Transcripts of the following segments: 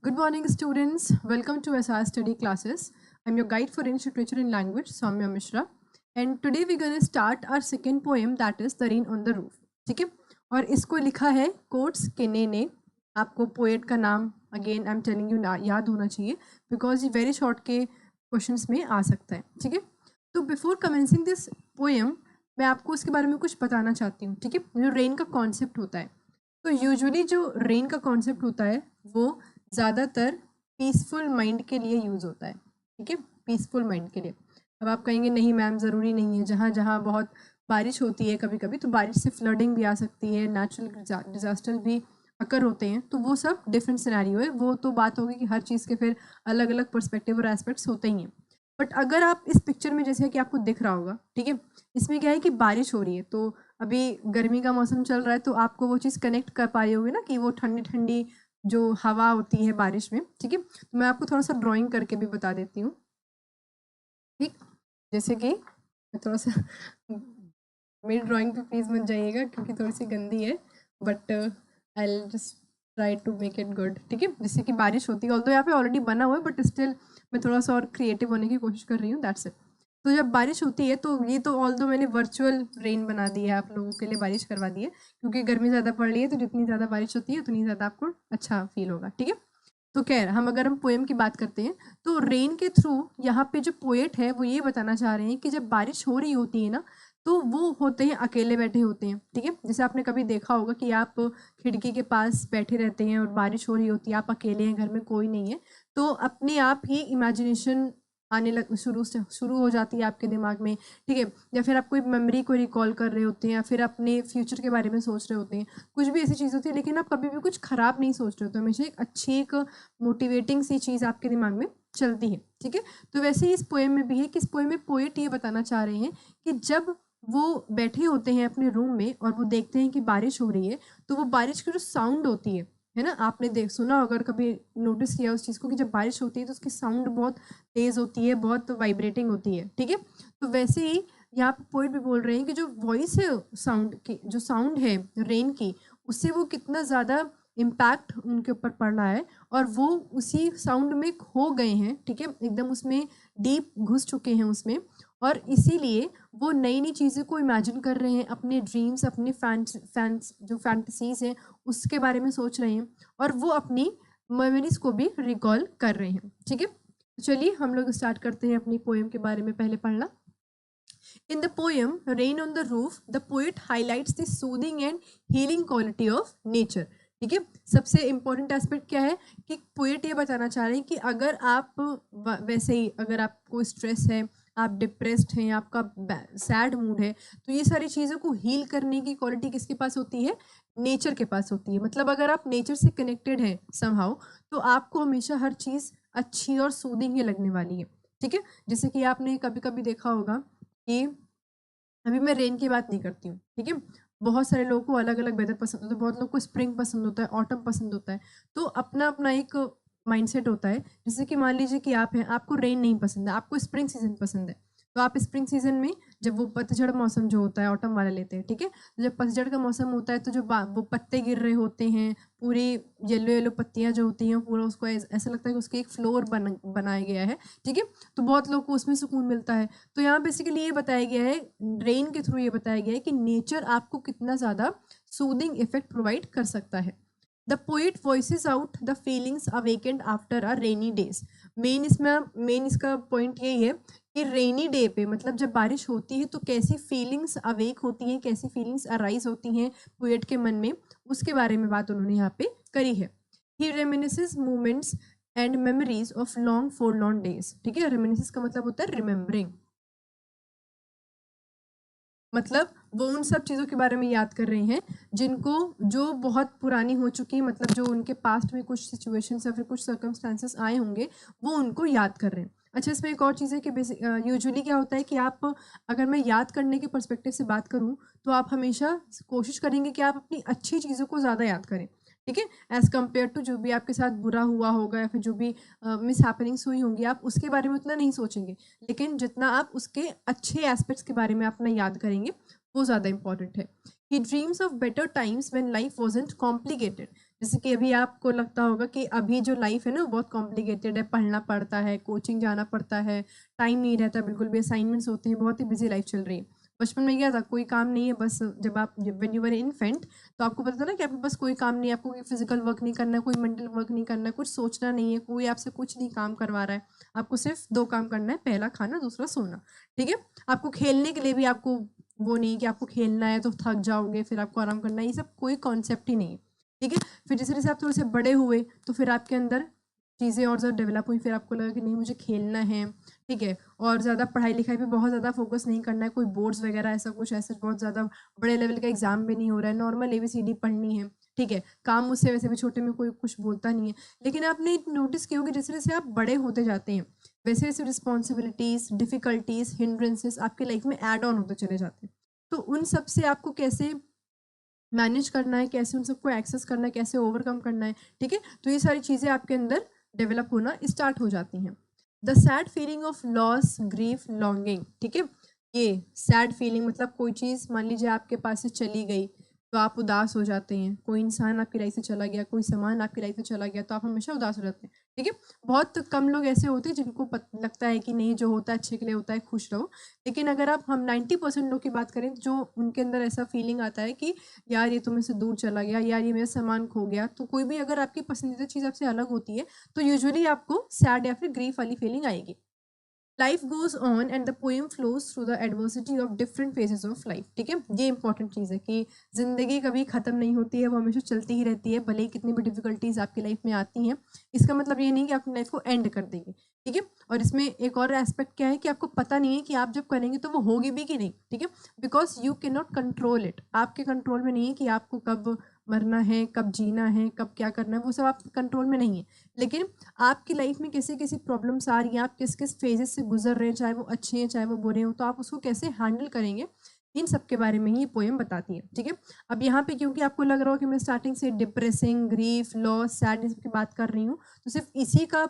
Good morning, students. Welcome to SR Study Classes. I'm your guide for English Literature and Language, Soumya Mishra. And today we're going to start our second poem, that is The Rain on the Roof. ठीक है, और इसको लिखा है quotes केने ने. आपको poet का नाम again I am telling you याद होना चाहिए बिकॉज ये वेरी शॉर्ट के क्वेश्चंस में आ सकता है. ठीक है, तो बिफोर कमेंसिंग दिस पोएम मैं आपको उसके बारे में कुछ बताना चाहती हूँ. ठीक है, जो रेन का कॉन्सेप्ट होता है, तो यूजुअली जो रेन का कॉन्सेप्ट होता है वो ज़्यादातर पीसफुल माइंड के लिए यूज़ होता है. ठीक है, पीसफुल माइंड के लिए. अब आप कहेंगे नहीं मैम ज़रूरी नहीं है, जहाँ जहाँ बहुत बारिश होती है कभी कभी तो बारिश से फ्लडिंग भी आ सकती है, नेचुरल डिजास्टर भी अकर होते हैं, तो वो सब डिफरेंट सिनेरियो है. वो तो बात होगी कि हर चीज़ के फिर अलग अलग पर्सपेक्टिव और एस्पेक्ट्स होते ही हैं. बट अगर आप इस पिक्चर में जैसे कि आपको दिख रहा होगा, ठीक है, इसमें क्या है कि बारिश हो रही है, तो अभी गर्मी का मौसम चल रहा है, तो आपको वो चीज़ कनेक्ट कर पा रही होगी ना कि वो ठंडी ठंडी जो हवा होती है बारिश में. ठीक है, तो मैं आपको थोड़ा सा ड्राइंग करके भी बता देती हूँ. ठीक, जैसे कि मैं थोड़ा सा मेरी ड्राइंग पे प्लीज़ मत जाइएगा क्योंकि थोड़ी सी गंदी है, but I just try to make it good. ठीक है, जैसे कि बारिश होती है, ऑल्दो यहाँ पे ऑलरेडी बना हुआ है बट स्टिल मैं थोड़ा सा और क्रिएटिव होने की कोशिश कर रही हूँ. That's it. तो जब बारिश होती है तो ये तो ऑल्दो मैंने वर्चुअल रेन बना दी है, आप लोगों के लिए बारिश करवा दी है क्योंकि गर्मी ज़्यादा पड़ रही है, तो जितनी ज़्यादा बारिश होती है उतनी ज़्यादा आपको अच्छा फील होगा. ठीक है, तो खैर हम पोएम की बात करते हैं तो रेन के थ्रू यहाँ पे जो पोएट है वो ये बताना चाह रहे हैं कि जब बारिश हो रही होती है ना, तो वो होते हैं अकेले बैठे होते हैं. ठीक है, जैसे आपने कभी देखा होगा कि आप खिड़की के पास बैठे रहते हैं और बारिश हो रही होती है, आप अकेले हैं, घर में कोई नहीं है, तो अपने आप ही इमेजिनेशन आने लग शुरू हो जाती है आपके दिमाग में. ठीक है, या फिर आप कोई मेमोरी को रिकॉल कर रहे होते हैं या फिर अपने फ्यूचर के बारे में सोच रहे होते हैं, कुछ भी ऐसी चीज़ होती है, लेकिन आप कभी भी कुछ ख़राब नहीं सोच रहे होते, हमेशा एक अच्छी एक मोटिवेटिंग सी चीज़ आपके दिमाग में चलती है. ठीक है, तो वैसे ही इस पोएम में भी है कि इस पोएम में पोएट ये बताना चाह रहे हैं कि जब वो बैठे होते हैं अपने रूम में और वो देखते हैं कि बारिश हो रही है, तो वो बारिश की जो साउंड होती है ना, आपने देख सुना अगर कभी नोटिस किया उस चीज़ को कि जब बारिश होती है तो उसकी साउंड बहुत तेज़ होती है, बहुत वाइब्रेटिंग होती है. ठीक है, तो वैसे ही यहाँ पे पोइट भी बोल रहे हैं कि जो वॉइस है साउंड की, जो साउंड है रेन की, उससे वो कितना ज़्यादा इम्पैक्ट उनके ऊपर पड़ रहा है और वो उसी साउंड में खो गए हैं. ठीक है, एकदम उसमें डीप घुस चुके हैं उसमें, और इसीलिए वो नई नई चीज़ें को इमेजिन कर रहे हैं, अपने ड्रीम्स, अपने फैंस जो फैंटसीज हैं उसके बारे में सोच रहे हैं और वो अपनी मेमोरीज को भी रिकॉल कर रहे हैं. ठीक है, तो चलिए हम लोग स्टार्ट करते हैं अपनी पोएम के बारे में पहले पढ़ना. In the poem Rain on the Roof, the poet highlights the soothing and healing quality of nature. ठीक है, सबसे इम्पोर्टेंट एस्पेक्ट क्या है कि पोएट ये बताना चाह रहे हैं कि अगर आप वैसे ही अगर आपको स्ट्रेस है, आप डिप्रेस्ड हैं, आपका सैड मूड है, तो ये सारी चीज़ों को हील करने की क्वालिटी किसके पास होती है? नेचर के पास होती है. मतलब अगर आप नेचर से कनेक्टेड हैं समहाउ, तो आपको हमेशा हर चीज़ अच्छी और सूदिंग ही लगने वाली है. ठीक है, जैसे कि आपने कभी कभी देखा होगा कि अभी मैं रेन की बात नहीं करती हूँ. ठीक है, बहुत सारे लोगों को अलग अलग वेदर पसंद होता है, बहुत लोगों को स्प्रिंग पसंद होता है, ऑटम पसंद होता है, तो अपना अपना एक माइंडसेट होता है. जैसे कि मान लीजिए कि आप हैं, आपको रेन नहीं पसंद है, आपको स्प्रिंग सीजन पसंद है, तो आप स्प्रिंग सीजन में जब वो पतझड़ मौसम जो होता है ऑटम वाला लेते हैं. ठीक है, तो जब पतझड़ का मौसम होता है तो जो वो पत्ते गिर रहे होते हैं, पूरी येलो येलो पत्तियाँ जो होती हैं, पूरा उसको ऐसा लगता है कि उसके एक फ्लोर बनाया गया है. ठीक है, तो बहुत लोग को उसमें सुकून मिलता है. तो यहाँ बेसिकली ये बताया गया है, रेन के थ्रू ये बताया गया है कि नेचर आपको कितना ज़्यादा सूदिंग इफेक्ट प्रोवाइड कर सकता है. The poet voices out the feelings awakened after a rainy days. Main इसका पॉइंट यही है कि रेनी डे पे, मतलब जब बारिश होती है तो कैसी फीलिंग्स अवेक होती हैं, कैसी फीलिंग्स अराइज होती हैं पोएट के मन में, उसके बारे में बात उन्होंने यहाँ पे करी है. He reminisces moments and memories of long forlorn days. ठीक है, रेमिनिसेस का मतलब होता है रिमेम्बरिंग, मतलब वो उन सब चीज़ों के बारे में याद कर रहे हैं जिनको, जो बहुत पुरानी हो चुकी, मतलब जो उनके पास्ट में कुछ सिचुएशंस या फिर कुछ सर्कमस्टांसेस आए होंगे, वो उनको याद कर रहे हैं. अच्छा, इसमें एक और चीज़ है कि यूजुअली क्या होता है कि आप, अगर मैं याद करने के पर्सपेक्टिव से बात करूं, तो आप हमेशा कोशिश करेंगे कि आप अपनी अच्छी चीज़ों को ज़्यादा याद करें. ठीक है, एज़ कम्पेयर टू जो भी आपके साथ बुरा हुआ होगा या फिर जो भी मिस हैपनिंग्स हुई होंगी, आप उसके बारे में उतना नहीं सोचेंगे, लेकिन जितना आप उसके अच्छे एस्पेक्ट्स के बारे में अपना याद करेंगे वो ज़्यादा इंपॉर्टेंट है. He dreams of better times when life wasn't complicated. जैसे कि अभी आपको लगता होगा कि अभी जो लाइफ है ना वो बहुत कॉम्प्लिकेटेड है, पढ़ना पड़ता है, कोचिंग जाना पड़ता है, टाइम नहीं रहता बिल्कुल भी, असाइनमेंट्स होते हैं, बहुत ही बिजी लाइफ चल रही है। बचपन में क्या था, कोई काम नहीं है, बस जब आप व्हेन यू वर इन्फेंट तो आपको पता था ना कि आपके पास कोई काम नहीं है, आपको कोई फिजिकल वर्क नहीं करना है, कोई मेंटल वर्क नहीं करना है, कुछ सोचना नहीं है, कोई आपसे कुछ नहीं काम करवा रहा है, आपको सिर्फ दो काम करना है, पहला खाना, दूसरा सोना। ठीक है, आपको खेलने के लिए भी आपको वो नहीं कि आपको खेलना है तो थक जाओगे फिर आपको आराम करना है, ये सब कोई कॉन्सेप्ट ही नहीं है। ठीक है, फिर जैसे जैसे आप थोड़े से बड़े हुए तो फिर आपके अंदर चीज़ें और ज़्यादा डेवलप हुई, फिर आपको लगा कि नहीं मुझे खेलना है। ठीक है, और ज़्यादा पढ़ाई लिखाई पे बहुत ज़्यादा फोकस नहीं करना है, कोई बोर्ड्स वगैरह ऐसा कुछ ऐसे बहुत ज़्यादा बड़े लेवल का एग्जाम भी नहीं हो रहा है, नॉर्मल ABCD पढ़नी है। ठीक है, काम मुझसे वैसे भी छोटे में कोई कुछ बोलता नहीं है। लेकिन आपने नोटिस किया होगा जैसे जैसे आप बड़े होते जाते हैं वैसे वैसे रिस्पॉन्सिबिलिटीज़, डिफिकल्टीज, हिंड्रेंसेस आपके लाइफ में ऐड ऑन होते चले जाते हैं। तो उन सब से आपको कैसे मैनेज करना है, कैसे उन सबको एक्सेस करना है, कैसे ओवरकम करना है। ठीक है, तो ये सारी चीज़ें आपके अंदर डेवलप होना स्टार्ट हो जाती हैं। The sad feeling of loss, grief, longing. ठीक है, ये सैड फीलिंग मतलब कोई चीज़ मान लीजिए आपके पास से चली गई तो आप उदास हो जाते हैं, कोई इंसान आपकी लाइफ से चला गया, कोई सामान आपकी लाइफ से चला गया तो आप हमेशा उदास हो जाते हैं। ठीक है, बहुत कम लोग ऐसे होते हैं जिनको लगता है कि नहीं जो होता है अच्छे के लिए होता है, खुश रहो। लेकिन अगर आप हम 90% लोग की बात करें जो उनके अंदर ऐसा फीलिंग आता है कि यार ये तो मेरे से दूर चला गया, यार ये मेरा सामान खो गया, तो कोई भी अगर आपकी पसंदीदा चीज़ आपसे अलग होती है तो यूजुअली आपको सैड या फिर ग्रीफ वाली फीलिंग आएगी। Life goes on and the poem flows through the adversity of different phases of life. ठीक है, ये इंपॉर्टेंट चीज़ है कि जिंदगी कभी ख़त्म नहीं होती है, वो हमेशा चलती ही रहती है, भले ही कितनी भी डिफिकल्टीज आपकी लाइफ में आती हैं। इसका मतलब ये नहीं कि अपनी लाइफ को एंड कर देंगे। ठीक है, और इसमें एक और एस्पेक्ट क्या है कि आपको पता नहीं है कि आप जब करेंगे तो वो होगी भी कि नहीं। ठीक है, because you can not control it, आपके कंट्रोल में नहीं है कि आपको कब मरना है, कब जीना है, कब क्या करना है, वो सब आपके कंट्रोल में नहीं है। लेकिन आपकी लाइफ में कैसे कैसी प्रॉब्लम्स आ रही हैं, आप किस किस फेजेस से गुजर रहे हैं, चाहे वो अच्छे हैं चाहे वो बुरे हों, तो आप उसको कैसे हैंडल करेंगे, इन सब के बारे में ही ये पोएम बताती है। ठीक है, अब यहाँ पे क्योंकि आपको लग रहा हो कि मैं स्टार्टिंग से डिप्रेसिंग, ग्रीफ, लॉस, सैडनेस की बात कर रही हूँ तो सिर्फ इसी का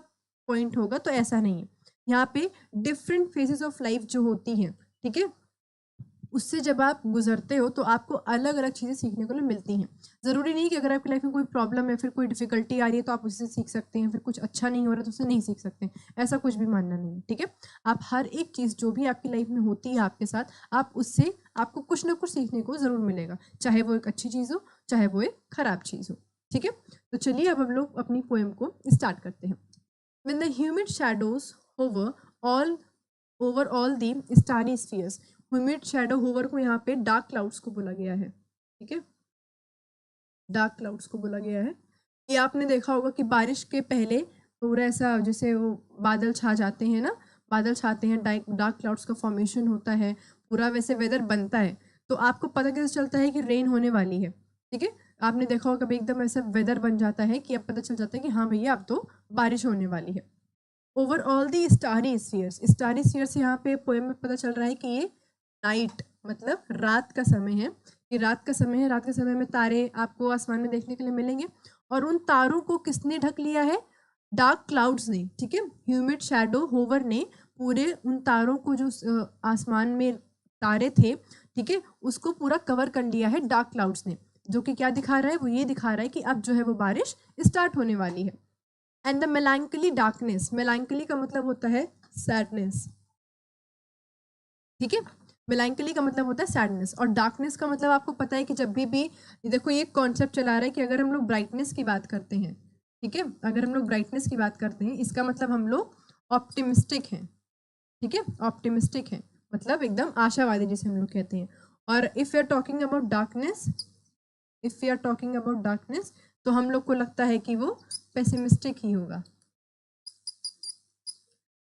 पॉइंट होगा, तो ऐसा नहीं है। यहाँ पे डिफरेंट फेजेस ऑफ लाइफ जो होती हैं, ठीक है, उससे जब आप गुजरते हो तो आपको अलग अलग चीज़ें सीखने को मिलती हैं। ज़रूरी नहीं कि अगर आपकी लाइफ में कोई प्रॉब्लम है, फिर कोई डिफिकल्टी आ रही है तो आप उससे सीख सकते हैं, फिर कुछ अच्छा नहीं हो रहा तो उससे नहीं सीख सकते, ऐसा कुछ भी मानना नहीं है। ठीक है, आप हर एक चीज़ जो भी आपकी लाइफ में होती है आपके साथ, आप उससे आपको कुछ ना कुछ सीखने को ज़रूर मिलेगा, चाहे वो एक अच्छी चीज़ हो चाहे वो एक खराब चीज़ हो। ठीक है, तो चलिए अब हम लोग अपनी पोएम को स्टार्ट करते हैं। When the humid shadows hover all over all the starry spheres, humid shadow hover को यहाँ पे डार्क क्लाउड्स को बोला गया है। ठीक है, डार्क क्लाउड्स को बोला गया है। ये आपने देखा होगा कि बारिश के पहले पूरा ऐसा जैसे वो बादल छा जाते हैं ना, बादल छाते हैं, डार्क क्लाउड्स का फॉर्मेशन होता है, पूरा वैसे वेदर बनता है, तो आपको पता कैसे चलता है कि रेन होने वाली है। ठीक है, आपने देखा होगा कभी एकदम ऐसा वेदर बन जाता है कि अब पता चल जाता है कि हाँ भैया अब तो बारिश होने वाली है। Over all the starry spheres, starry spheres यहाँ पे पोएम में पता चल रहा है कि ये नाइट मतलब रात का समय है, ये रात का समय है। रात के समय में तारे आपको आसमान में देखने के लिए मिलेंगे, और उन तारों को किसने ढक लिया है, डार्क क्लाउड्स ने। ठीक है, ह्यूमिड शैडो होवर ने पूरे उन तारों को जो आसमान में तारे थे, ठीक है, उसको पूरा कवर कर लिया है डार्क क्लाउड्स ने, जो कि क्या दिखा रहा है, वो ये दिखा रहा है कि अब जो है वो बारिश स्टार्ट होने वाली है। एंड द मेलैंकली डार्कनेस, मेलैंकली का मतलब होता है सैडनेस। ठीक है, मेलैंकली का मतलब होता है सैडनेस, और डार्कनेस का मतलब आपको पता है कि जब भी देखो ये कॉन्सेप्ट चला रहा है कि अगर हम लोग ब्राइटनेस की बात करते हैं, ठीक है, अगर हम लोग ब्राइटनेस की बात करते हैं इसका मतलब हम लोग ऑप्टिमिस्टिक हैं। ठीक है, ऑप्टिमिस्टिक है मतलब एकदम आशावादी जिसे हम लोग कहते हैं। और if you are talking about darkness, if you are talking about darkness तो हम लोग को लगता है कि वो पेसिमिस्टिक ही होगा,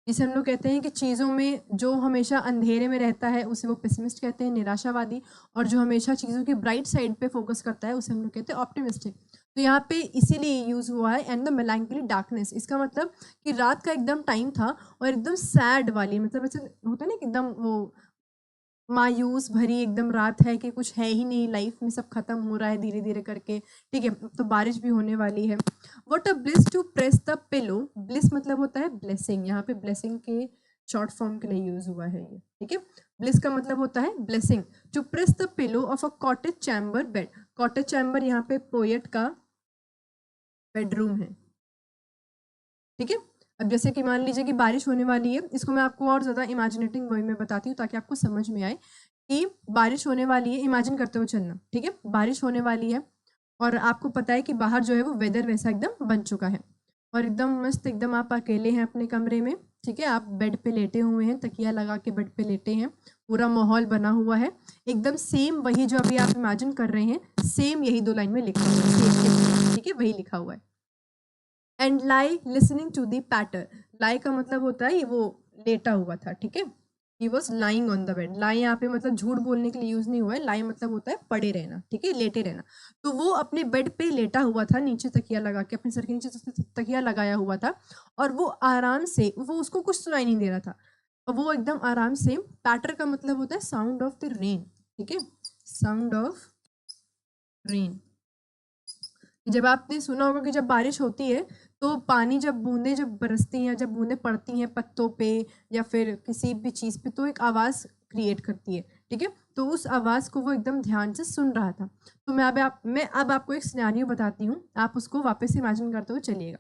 जिसे हम लोग कहते हैं कि चीज़ों में जो हमेशा अंधेरे में रहता है उसे वो पेसिमिस्ट कहते हैं, निराशावादी, और जो हमेशा चीज़ों की ब्राइट साइड पे फोकस करता है उसे हम लोग कहते हैं ऑप्टिमिस्टिक। तो यहाँ पे इसीलिए यूज़ हुआ है एंड द मेलैंकली डार्कनेस, इसका मतलब कि रात का एकदम टाइम था और एकदम सैड वाली, मतलब ऐसे होता है ना कि एकदम वो मायूस भरी एकदम रात है कि कुछ है ही नहीं, लाइफ में सब खत्म हो रहा है धीरे धीरे करके। ठीक है, तो बारिश भी होने वाली है। What a bliss to press the pillow, bliss मतलब होता है ब्लेसिंग, यहाँ पे ब्लेसिंग के शॉर्ट फॉर्म के लिए यूज हुआ है ये। ठीक है, ब्लिस का मतलब होता है blessing. To press the pillow of a cottage chamber bed, cottage chamber यहाँ पे पोएट का बेडरूम है, ठीक है। अब जैसे कि मान लीजिए कि बारिश होने वाली है, इसको मैं आपको और ज़्यादा इमेजिनेटिंग वे में बताती हूँ ताकि आपको समझ में आए कि बारिश होने वाली है, इमेजिन करते हुए चलना, ठीक है। बारिश होने वाली है और आपको पता है कि बाहर जो है वो वेदर वैसा एकदम बन चुका है और एकदम मस्त, एकदम आप अकेले हैं अपने कमरे में, ठीक है। आप बेड पे लेटे हुए हैं, तकिया लगा के बेड पे लेटे हैं, पूरा माहौल बना हुआ है एकदम सेम वही जो अभी आप इमेजिन कर रहे हैं, सेम यही 2 लाइन में लिखा हुआ है, सेम, ठीक है, वही लिखा हुआ है। And lie listening to the patter, lie का मतलब होता है ये वो लेटा हुआ था, ठीक है। He was lying on the bed, लाई यहाँ पे मतलब झूठ बोलने के लिए यूज नहीं हुआ है, लाई मतलब होता है पड़े रहना, ठीक है, लेटे रहना। तो वो अपने बेड पे लेटा हुआ था, नीचे तकिया लगा के, अपने सर के नीचे तकिया लगाया हुआ था और वो आराम से, वो उसको कुछ सुनाई नहीं दे रहा था और वो एकदम आराम से, पैटर का मतलब होता है साउंड ऑफ द रेन, ठीक है, साउंड ऑफ रेन। जब आपने सुना होगा कि जब बारिश होती है तो पानी, जब बूंदें जब बरसती हैं, जब बूंदें पड़ती हैं पत्तों पे या फिर किसी भी चीज़ पे, तो एक आवाज़ क्रिएट करती है, ठीक है। तो उस आवाज़ को वो एकदम ध्यान से सुन रहा था। तो मैं अब आपको एक सिनेरियो बताती हूँ, आप उसको वापस से इमेजिन करते हुए चलिएगा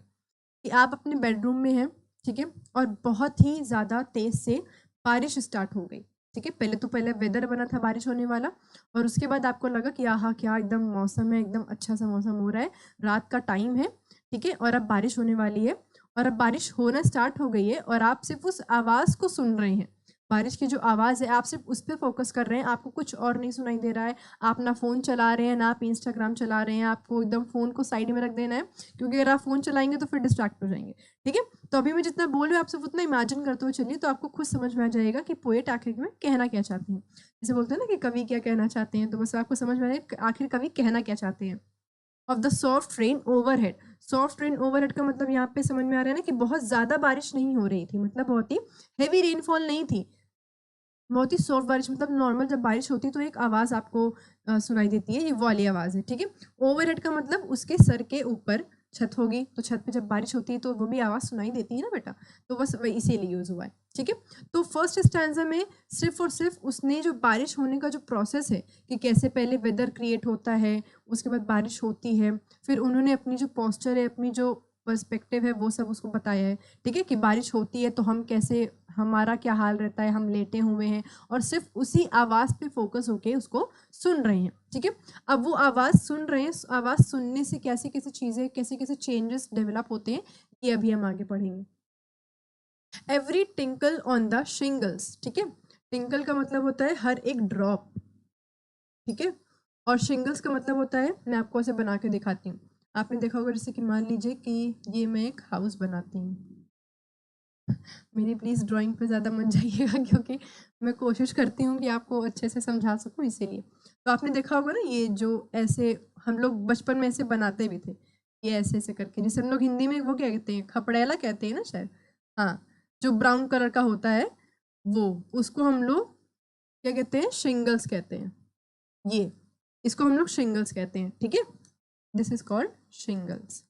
कि आप अपने बेडरूम में हैं, ठीक है, और बहुत ही ज़्यादा तेज़ से बारिश स्टार्ट हो गई, ठीक है। पहले वेदर बना था बारिश होने वाला और उसके बाद आपको लगा कि आहा क्या एकदम मौसम है, एकदम अच्छा सा मौसम हो रहा है, रात का टाइम है, ठीक है, और अब बारिश होने वाली है और अब बारिश होना स्टार्ट हो गई है और आप सिर्फ उस आवाज़ को सुन रहे हैं। बारिश की जो आवाज़ है आप सिर्फ उस पर फोकस कर रहे हैं, आपको कुछ और नहीं सुनाई दे रहा है। आप ना फ़ोन चला रहे हैं, ना आप इंस्टाग्राम चला रहे हैं, आपको एकदम फ़ोन को साइड में रख देना है क्योंकि अगर आप फ़ोन चलाएंगे तो फिर डिस्ट्रैक्ट हो जाएंगे, ठीक है। तो अभी मैं जितना बोल रही हूँ आप सिर्फ उतना इमेजिन करते हुए चलिए, तो आपको खुद समझ में आ जाएगा कि पोएट आखिर में कहना क्या चाहते हैं। जैसे बोलते हैं ना कि कवि क्या कहना चाहते हैं, तो बस आपको समझ में आएगा आखिर कवि कहना क्या चाहते हैं। Of the soft rain overhead, soft rain overhead का मतलब यहाँ पे समझ में आ रहा है ना कि बहुत ज़्यादा बारिश नहीं हो रही थी, मतलब बहुत ही हैवी रेनफॉल नहीं थी, बहुत ही सॉफ्ट बारिश, मतलब नॉर्मल जब बारिश होती है तो एक आवाज़ आपको सुनाई देती है, ये वो वाली आवाज़ है, ठीक है। ओवरहेड का मतलब उसके सर के ऊपर छत होगी, तो छत पे जब बारिश होती है तो वो भी आवाज़ सुनाई देती है ना बेटा, तो बस वही इसीलिए यूज़ हुआ है, ठीक है। तो फर्स्ट स्टैंजा में सिर्फ और सिर्फ उसने जो बारिश होने का जो प्रोसेस है कि कैसे पहले वेदर क्रिएट होता है, उसके बाद बारिश होती है, फिर उन्होंने अपनी जो पोस्चर है, अपनी जो पर्सपेक्टिव है वो सब उसको बताया है, ठीक है, कि बारिश होती है तो हम कैसे, हमारा क्या हाल रहता है, हम लेटे हुए हैं और सिर्फ उसी आवाज़ पे फोकस होके उसको सुन रहे हैं, ठीक है। अब वो आवाज़ सुन रहे हैं, आवाज़ सुनने से कैसे कैसे चीज़ें, कैसे कैसे चेंजेस डेवलप होते हैं, ये अभी हम आगे पढ़ेंगे। Every tinkle on the shingles, ठीक है, टिंकल का मतलब होता है हर एक ड्रॉप, ठीक है, और शिंगल्स का मतलब होता है, मैं आपको ऐसे बना के दिखाती हूँ। आपने देखा होगा जैसे कि मान लीजिए कि ये मैं एक हाउस बनाती हूँ, मेरी प्लीज़ ड्राइंग पे ज़्यादा मत जाइएगा क्योंकि मैं कोशिश करती हूँ कि आपको अच्छे से समझा सकूँ इसीलिए। तो आपने देखा होगा ना ये जो ऐसे हम लोग बचपन में ऐसे बनाते भी थे, ये ऐसे-ऐसे करके, जिसे हम लोग हिंदी में वो क्या कहते हैं, खपड़ैला कहते हैं ना शायद? हाँ, जो ब्राउन कलर का होता है वो, उसको हम लोग क्या कहते हैं, शिंगल्स कहते हैं। ये, इसको हम लोग शिंगल्स कहते हैं, ठीक है? This is called shingles.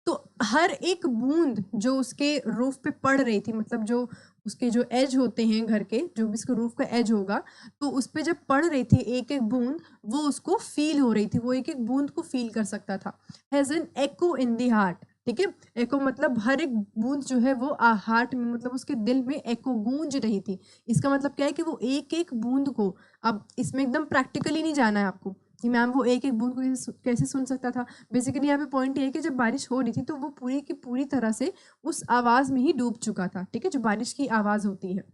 तो हर एक बूंद जो उसके रूफ पे पड़ रही थी, मतलब जो उसके जो एज होते हैं घर के, जो भी इसका रूफ का एज होगा, तो उस पे जब पड़ रही थी एक एक बूंद, वो उसको फील हो रही थी, वो एक एक बूंद को फील कर सकता था। Has an echo in the heart, ठीक है, एको मतलब हर एक बूंद जो है वो हार्ट में, मतलब उसके दिल में एको गूंज रही थी। इसका मतलब क्या है कि वो एक एक बूंद को, अब इसमें एकदम प्रैक्टिकली नहीं जाना है आपको कि मैम वो एक एक बूंद को कैसे सुन सकता था। बेसिकली यहाँ पे पॉइंट ये है कि जब बारिश हो रही थी तो वो पूरी की पूरी तरह से उस आवाज़ में ही डूब चुका था, ठीक है, जो बारिश की आवाज़ होती है।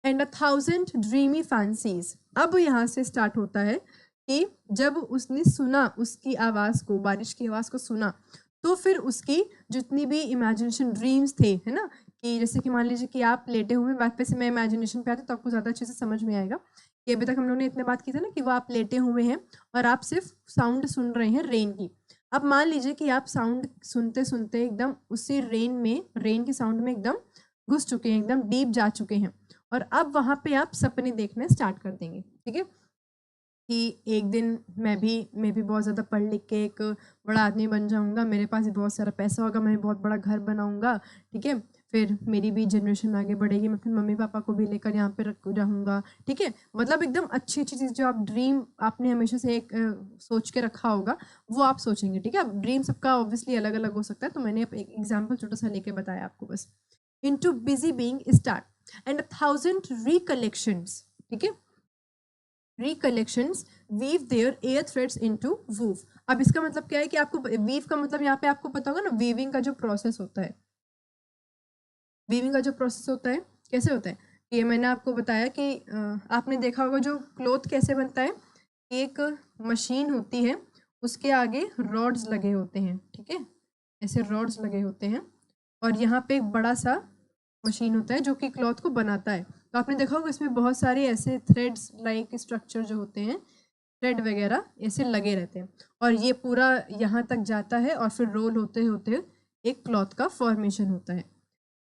And a thousand dreamy fancies, अब यहाँ से स्टार्ट होता है कि जब उसने सुना उसकी आवाज़ को, बारिश की आवाज़ को सुना, तो फिर उसकी जितनी भी इमेजिनेशन ड्रीम्स थे, है ना, कि जैसे कि मान लीजिए कि आप लेटे हुए, बात पे से मैं इमेजिनेशन पे आती तो आपको ज़्यादा अच्छे से समझ में आएगा कि अभी तक हम लोगों ने इतने बात की थी ना कि वो आप लेटे हुए हैं और आप सिर्फ साउंड सुन रहे हैं रेन की। अब मान लीजिए कि आप साउंड सुनते सुनते एकदम उसी रेन में, रेन के साउंड में एकदम घुस चुके हैं, एकदम डीप जा चुके हैं और अब वहाँ पे आप सपने देखने स्टार्ट कर देंगे, ठीक है, कि एक दिन मैं भी बहुत ज़्यादा पढ़ लिख के एक बड़ा आदमी बन जाऊँगा, मेरे पास भी बहुत सारा पैसा होगा, मैं बहुत बड़ा घर बनाऊँगा, ठीक है, फिर मेरी भी जनरेशन आगे बढ़ेगी, मैं फिर मम्मी पापा को भी लेकर यहाँ पे रहूँगा, ठीक है। मतलब एकदम अच्छी अच्छी चीज़ जो आप ड्रीम आपने हमेशा से एक सोच के रखा होगा वो आप सोचेंगे, ठीक है। अब ड्रीम सबका ऑब्वियसली अलग अलग हो सकता है, तो मैंने एक एग्जाम्पल छोटा सा लेके बताया आपको बस। Into busy being start and 1,000 recollections, ठीक है, recollections weave their air threads into woof। अब इसका मतलब क्या है कि आपको weave का मतलब यहाँ पे आपको पता होगा ना, weaving का जो प्रोसेस होता है, वीविंग का जो प्रोसेस होता है कैसे होता है, ये मैंने आपको बताया कि आपने देखा होगा जो क्लोथ कैसे बनता है, एक मशीन होती है, उसके आगे रॉड्स लगे होते हैं, ठीक है, ऐसे रॉड्स लगे होते हैं, और यहाँ पे एक बड़ा सा मशीन होता है जो कि क्लॉथ को बनाता है। तो आपने देखा होगा इसमें बहुत सारे ऐसे थ्रेड्स लाइक स्ट्रक्चर जो होते हैं, थ्रेड वगैरह ऐसे लगे रहते हैं, और ये पूरा यहाँ तक जाता है और फिर रोल होते होते एक क्लॉथ का फॉर्मेशन होता है।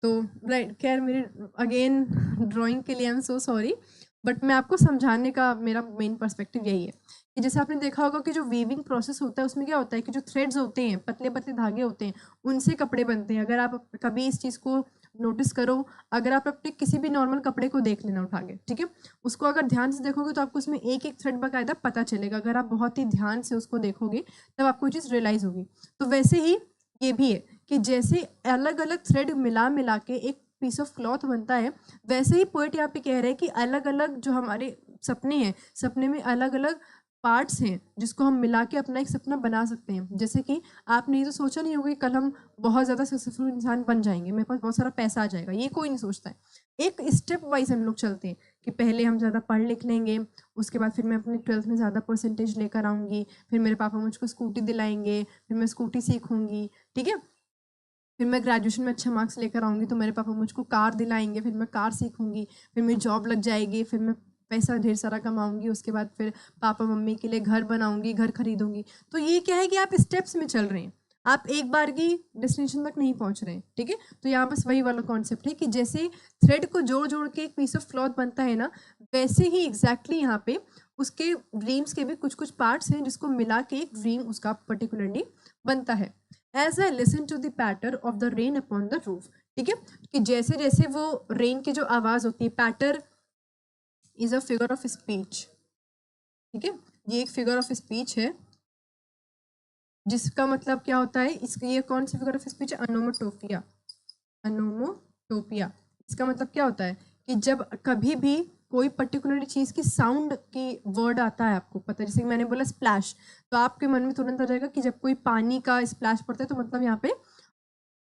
तो राइट, खैर मेरे अगेन ड्राइंग के लिए I am so sorry, but मैं आपको समझाने का मेरा मेन पर्सपेक्टिव यही है कि जैसे आपने देखा होगा कि जो वीविंग प्रोसेस होता है उसमें क्या होता है कि जो थ्रेड्स होते हैं, पतले पतले धागे होते हैं, उनसे कपड़े बनते हैं। अगर आप कभी इस चीज़ को नोटिस करो, अगर आप अपने किसी भी नॉर्मल कपड़े को देख लेना उठा के, ठीक है, उसको अगर ध्यान से देखोगे तो आपको उसमें एक एक थ्रेड बाकायदा पता चलेगा। अगर आप बहुत ही ध्यान से उसको देखोगे तब आपको ये चीज़ रियलाइज होगी। तो वैसे ही ये भी है कि जैसे अलग अलग थ्रेड मिला मिला के एक पीस ऑफ क्लॉथ बनता है, वैसे ही पोएट यहाँ पे कह रहे हैं कि अलग अलग जो हमारे सपने हैं, सपने में अलग अलग पार्ट्स हैं जिसको हम मिला के अपना एक सपना बना सकते हैं। जैसे कि आपने ये तो सोचा नहीं होगा कि कल हम बहुत ज़्यादा सक्सेसफुल इंसान बन जाएंगे, मेरे पास बहुत सारा पैसा आ जाएगा, ये कोई नहीं सोचता है। एक स्टेप वाइज हम लोग चलते हैं कि पहले हम ज़्यादा पढ़ लिख लेंगे, उसके बाद फिर मैं अपने 12th में ज़्यादा परसेंटेज लेकर आऊँगी, फिर मेरे पापा मुझको स्कूटी दिलाएंगे, फिर मैं स्कूटी सीखूँगी, ठीक है, फिर मैं ग्रेजुएशन में अच्छा मार्क्स लेकर आऊँगी तो मेरे पापा मुझको कार दिलाएंगे, फिर मैं कार सीखूँगी, फिर मेरी जॉब लग जाएगी, फिर मैं पैसा ढेर सारा कमाऊँगी, उसके बाद फिर पापा मम्मी के लिए घर बनाऊँगी, घर खरीदूँगी। तो ये क्या है कि आप स्टेप्स में चल रहे हैं, आप एक बार की डेस्टिनेशन तक नहीं पहुँच रहे हैं, ठीक है। तो यहाँ बस वही वाला कॉन्सेप्ट है कि जैसे थ्रेड को जोड़ जोड़ के एक पीस ऑफ क्लॉथ बनता है ना, वैसे ही एग्जैक्टली यहाँ पे उसके ड्रीम्स के भी कुछ कुछ पार्ट्स हैं जिसको मिला के एक ड्रीम उसका पर्टिकुलरली बनता है। As I listen to the patter of the rain upon the roof, ठीक है, कि जैसे जैसे वो रेन की जो आवाज होती है, patter is a figure of speech, ठीक है, ये एक फिगर ऑफ स्पीच है जिसका मतलब क्या होता है, इसका ये कौन सी फिगर ऑफ स्पीच है, अनोमोटोपिया, अनोमोटोपिया। इसका मतलब क्या होता है कि जब कभी भी कोई पर्टिकुलर चीज़ की साउंड की वर्ड आता है, आपको पता है, जैसे मैंने बोला स्प्लैश, तो आपके मन में तुरंत आ जाएगा कि जब कोई पानी का स्प्लैश पड़ता है तो मतलब यहाँ पे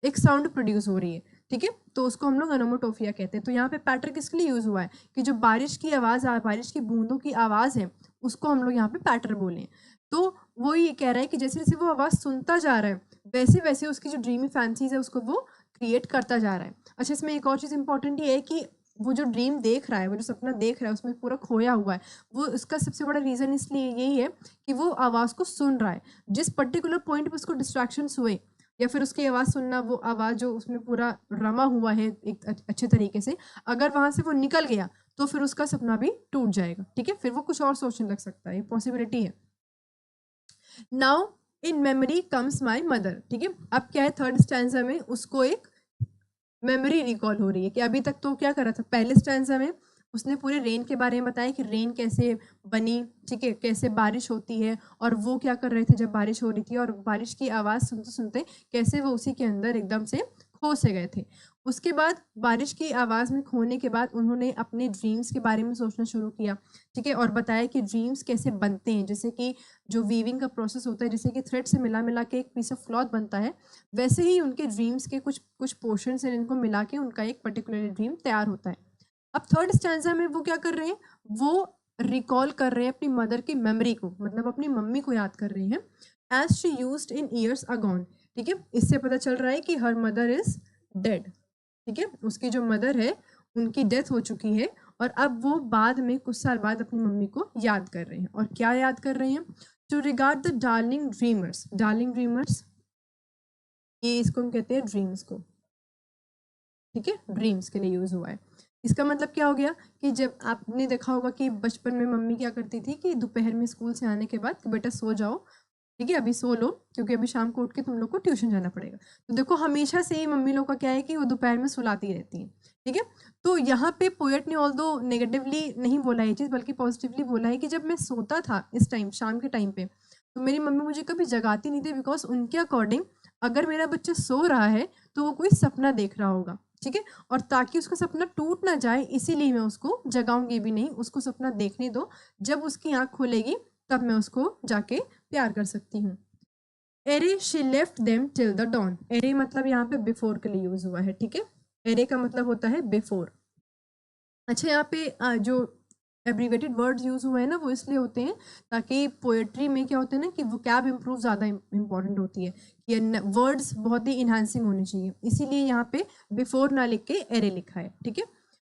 एक साउंड प्रोड्यूस हो रही है, ठीक है, तो उसको हम लोग अनोमोटोफिया कहते हैं। तो यहाँ पे पैटर किसके लिए यूज़ हुआ है कि जो बारिश की आवाज़, बारिश की बूंदों की आवाज़ है, उसको हम लोग यहाँ पे पैटर बोले। तो वो ये कह रहा है कि जैसे जैसे वो आवाज़ सुनता जा रहा है वैसे वैसे उसकी जो ड्रीमी फैंसीज है उसको वो क्रिएट करता जा रहा है। अच्छा, इसमें एक और चीज़ इंपॉर्टेंट ये है कि वो जो ड्रीम देख रहा है, वो जो सपना देख रहा है, उसमें पूरा खोया हुआ है, वो उसका सबसे बड़ा रीज़न इसलिए यही है कि वो आवाज़ को सुन रहा है। जिस पर्टिकुलर पॉइंट पे उसको डिस्ट्रैक्शंस हुए या फिर उसकी आवाज़ सुनना, वो आवाज़ जो उसमें पूरा रमा हुआ है एक अच्छे तरीके से, अगर वहाँ से वो निकल गया तो फिर उसका सपना भी टूट जाएगा, ठीक है, फिर वो कुछ और सोचने लग सकता है, ये पॉसिबिलिटी है। Now in memory comes my mother, ठीक है, अब क्या है, थर्ड स्टैंजा में उसको एक मेमोरी रिकॉल हो रही है कि अभी तक तो क्या कर रहा था, पहले स्टैंजा में उसने पूरे रेन के बारे में बताया कि रेन कैसे बनी, ठीक है, कैसे बारिश होती है और वो क्या कर रहे थे जब बारिश हो रही थी, और बारिश की आवाज़ सुनते सुनते कैसे वो उसी के अंदर एकदम से खो से गए थे। उसके बाद बारिश की आवाज़ में खोने के बाद उन्होंने अपने ड्रीम्स के बारे में सोचना शुरू किया, ठीक है, और बताया कि ड्रीम्स कैसे बनते हैं, जैसे कि जो वीविंग का प्रोसेस होता है, जैसे कि थ्रेड से मिला मिला के एक पीस ऑफ क्लॉथ बनता है, वैसे ही उनके ड्रीम्स के कुछ कुछ पोर्शंस हैं जिनको मिला के उनका एक पर्टिकुलर ड्रीम तैयार होता है। अब थर्ड स्टैंजा में वो क्या कर रहे हैं, वो रिकॉल कर रहे हैं अपनी मदर की मेमोरी को, मतलब अपनी मम्मी को याद कर रहे हैं, as she used in years agone, ठीक है, इससे पता चल रहा है कि हर मदर इज डेड, ठीक है, उसकी जो मदर है उनकी डेथ हो चुकी है और अब वो बाद में कुछ साल बाद अपनी मम्मी को याद कर रहे हैं। और क्या याद कर रहे हैं, to regard the darling dreamers, darling dreamers ये इसको हम कहते हैं ड्रीम्स को, ठीक है, ड्रीम्स के लिए यूज हुआ है। इसका मतलब क्या हो गया कि जब आपने देखा होगा कि बचपन में मम्मी क्या करती थी कि दोपहर में स्कूल से आने के बाद कि बेटा सो जाओ, ठीक है, अभी सो लो क्योंकि अभी शाम को उठ के तुम लोग को ट्यूशन जाना पड़ेगा। तो देखो हमेशा से ही मम्मी लोग का क्या है कि वो दोपहर में सुलाती रहती हैं, ठीक है। तो यहाँ पे पोएट ने ऑल्दो नेगेटिवली नहीं बोला ये चीज़, बल्कि पॉजिटिवली बोला है कि जब मैं सोता था इस टाइम, शाम के टाइम पे, तो मेरी मम्मी मुझे कभी जगाती नहीं थी, बिकॉज उनके अकॉर्डिंग अगर मेरा बच्चा सो रहा है तो वो कोई सपना देख रहा होगा, ठीक है। और ताकि उसका सपना टूट ना जाए इसीलिए मैं उसको जगाऊंगी भी नहीं, उसको सपना देखने दो, जब उसकी आँख खुलेगी तब मैं उसको जाके प्यार कर सकती हूँ। Ere she left them till the dawn. Ere मतलब यहाँ पे बिफोर के लिए यूज हुआ है, ठीक है। एरे का मतलब होता है बिफोर। अच्छा, यहाँ पे जो एब्रीवेटेड वर्ड्स यूज हुए हैं ना, वो इसलिए होते हैं ताकि पोएट्री में क्या होता है ना कि वोकैब इम्प्रूव ज़्यादा इंपॉर्टेंट होती है, ये वर्ड्स बहुत ही इन्हांसिंग होने चाहिए, इसीलिए यहाँ पे बिफोर ना लिख के एरे लिखा है, ठीक है।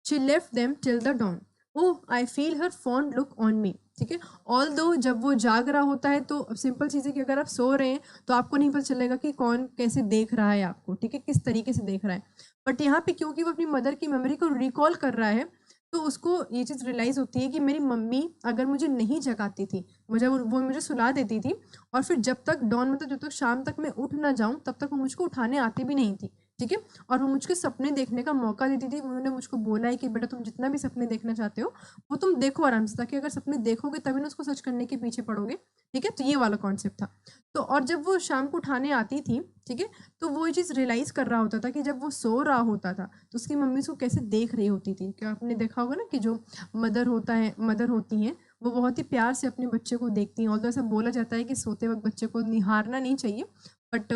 She left them till the dawn. Oh I feel her fond look on me, ठीक है। ऑल दो जब वो जाग रहा होता है तो सिंपल चीज़ है कि अगर आप सो रहे हैं तो आपको नहीं पता चलेगा कि कौन कैसे देख रहा है आपको, ठीक है, किस तरीके से देख रहा है। बट यहाँ पे क्योंकि वो अपनी मदर की मेमोरी को रिकॉल कर रहा है, तो उसको ये चीज़ रियलाइज़ होती है कि मेरी मम्मी अगर मुझे नहीं जगाती थी, मुझे वो मुझे सुला देती थी, और फिर जब तक डॉन मतलब जब तक शाम तक मैं उठ ना जाऊँ तब तक वो मुझको उठाने आती भी नहीं थी, ठीक है। और वो मुझको सपने देखने का मौका देती थी। उन्होंने मुझको बोला है कि बेटा तुम जितना भी सपने देखना चाहते हो वो तुम देखो आराम से, ताकि अगर सपने देखोगे तभी ना उसको सच करने के पीछे पड़ोगे, ठीक है। तो ये वाला कॉन्सेप्ट था। तो और जब वो शाम को उठाने आती थी, ठीक है, तो वो ये चीज़ रियलाइज़ कर रहा होता था कि जब वो सो रहा होता था तो उसकी मम्मी उसको कैसे देख रही होती थी। क्या आपने देखा होगा ना कि जो मदर होती हैं वो बहुत ही प्यार से अपने बच्चे को देखती हैं। ऑल्दो ऐसा बोला जाता है कि सोते वक्त बच्चे को निहारना नहीं चाहिए, बट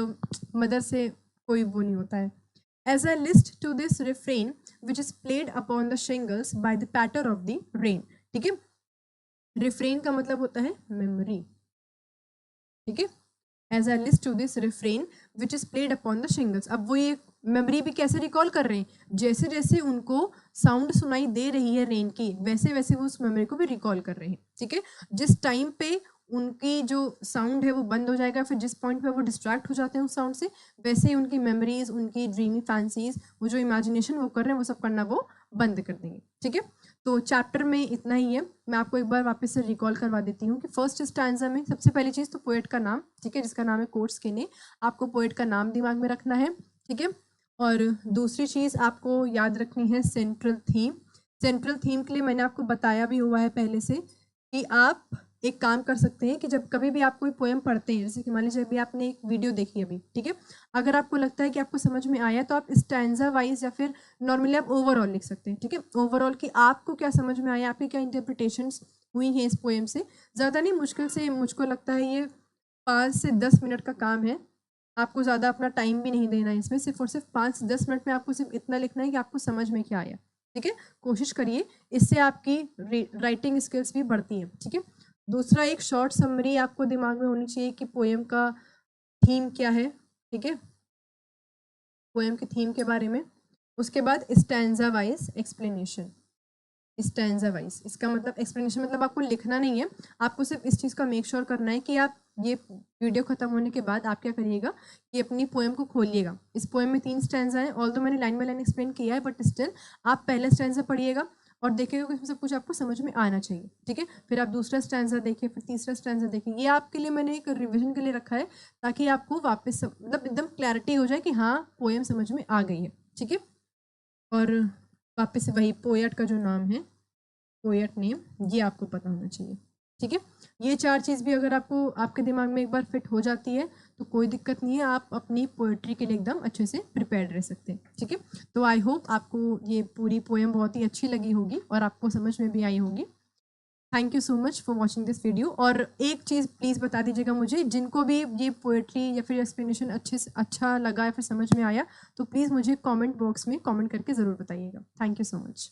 मदर से कोई वो नहीं होता है। As I list to this refrain, which is played upon the shingles by the patter of the rain, ठीक है। रिफ्रेन का मतलब होता है मेमोरी, ठीक है। As I list to this refrain which is played upon the shingles. अब वो ये मेमोरी भी कैसे रिकॉल कर रहे हैं, जैसे जैसे उनको साउंड सुनाई दे रही है रेन की, वैसे वैसे वो उस मेमोरी को भी रिकॉल कर रहे हैं, ठीक है। जिस टाइम पे उनकी जो साउंड है वो बंद हो जाएगा, फिर जिस पॉइंट पे वो डिस्ट्रैक्ट हो जाते हैं उस साउंड से, वैसे ही उनकी मेमोरीज, उनकी ड्रीमी फैंसीज, वो जो इमेजिनेशन वो कर रहे हैं वो सब करना वो बंद कर देंगे, ठीक है। तो चैप्टर में इतना ही है। मैं आपको एक बार वापस से रिकॉल करवा देती हूँ कि फर्स्ट स्टैंजा में सबसे पहली चीज़ तो पोएट का नाम, ठीक है, जिसका नाम है कोर्टस्कीने। आपको पोएट का नाम दिमाग में रखना है, ठीक है। और दूसरी चीज़ आपको याद रखनी है सेंट्रल थीम। सेंट्रल थीम के लिए मैंने आपको बताया भी हुआ है पहले से कि आप एक काम कर सकते हैं कि जब कभी भी आप कोई पोएम पढ़ते हैं, जैसे कि मान लीजिए अभी आपने एक वीडियो देखी अभी, ठीक है, अगर आपको लगता है कि आपको समझ में आया तो आप स्टैंजा वाइज या फिर नॉर्मली आप ओवरऑल लिख सकते हैं, ठीक है। ओवरऑल कि आपको क्या समझ में आया, आपकी क्या इंटरप्रिटेशंस हुई हैं इस पोएम से। ज़्यादा नहीं, मुश्किल से मुझको लगता है ये 5 से 10 मिनट का काम है। आपको ज़्यादा अपना टाइम भी नहीं देना है इसमें, सिर्फ और सिर्फ 5 से 10 मिनट में आपको सिर्फ इतना लिखना है कि आपको समझ में क्या आया, ठीक है। कोशिश करिए, इससे आपकी राइटिंग स्किल्स भी बढ़ती हैं, ठीक है। दूसरा, एक शॉर्ट समरी आपको दिमाग में होनी चाहिए कि पोएम का थीम क्या है, ठीक है, पोएम के थीम के बारे में। उसके बाद stanza wise explanation. Stanza wise इसका मतलब एक्सप्लेनेशन मतलब आपको लिखना नहीं है, आपको सिर्फ इस चीज़ का मेक श्योर करना है कि आप ये वीडियो खत्म होने के बाद आप क्या करिएगा कि अपनी पोएम को खोलिएगा। इस पोएम में 3 स्टैंजा है, ऑल्दो मैंने लाइन बाय लाइन एक्सप्लेन किया है, बट स्टिल आप पहला स्टैंजा पढ़िएगा और देखिएगा कि इसमें सब कुछ आपको समझ में आना चाहिए, ठीक है। फिर आप दूसरा स्टैंजा देखिए, फिर तीसरा स्टैंजा देखिए। ये आपके लिए मैंने एक रिविजन के लिए रखा है ताकि आपको वापस मतलब एकदम क्लैरिटी हो जाए कि हाँ पोएम समझ में आ गई है, ठीक है। और वापस से वही पोएट का जो नाम है, पोएट नेम, ये आपको पता होना चाहिए, ठीक है। ये 4 चीज़ भी अगर आपको आपके दिमाग में एक बार फिट हो जाती है तो कोई दिक्कत नहीं है, आप अपनी पोएट्री के लिए एकदम अच्छे से प्रिपेयर्ड रह सकते हैं, ठीक है। तो आई होप आपको ये पूरी पोएम बहुत ही अच्छी लगी होगी और आपको समझ में भी आई होगी। Thank you so much for watching this video. और एक चीज़ प्लीज़ बता दीजिएगा मुझे, जिनको भी ये पोएट्री या फिर एक्सप्लेनेशन अच्छा लगा या फिर समझ में आया, तो प्लीज़ मुझे कमेंट बॉक्स में कमेंट करके ज़रूर बताइएगा। Thank you so much.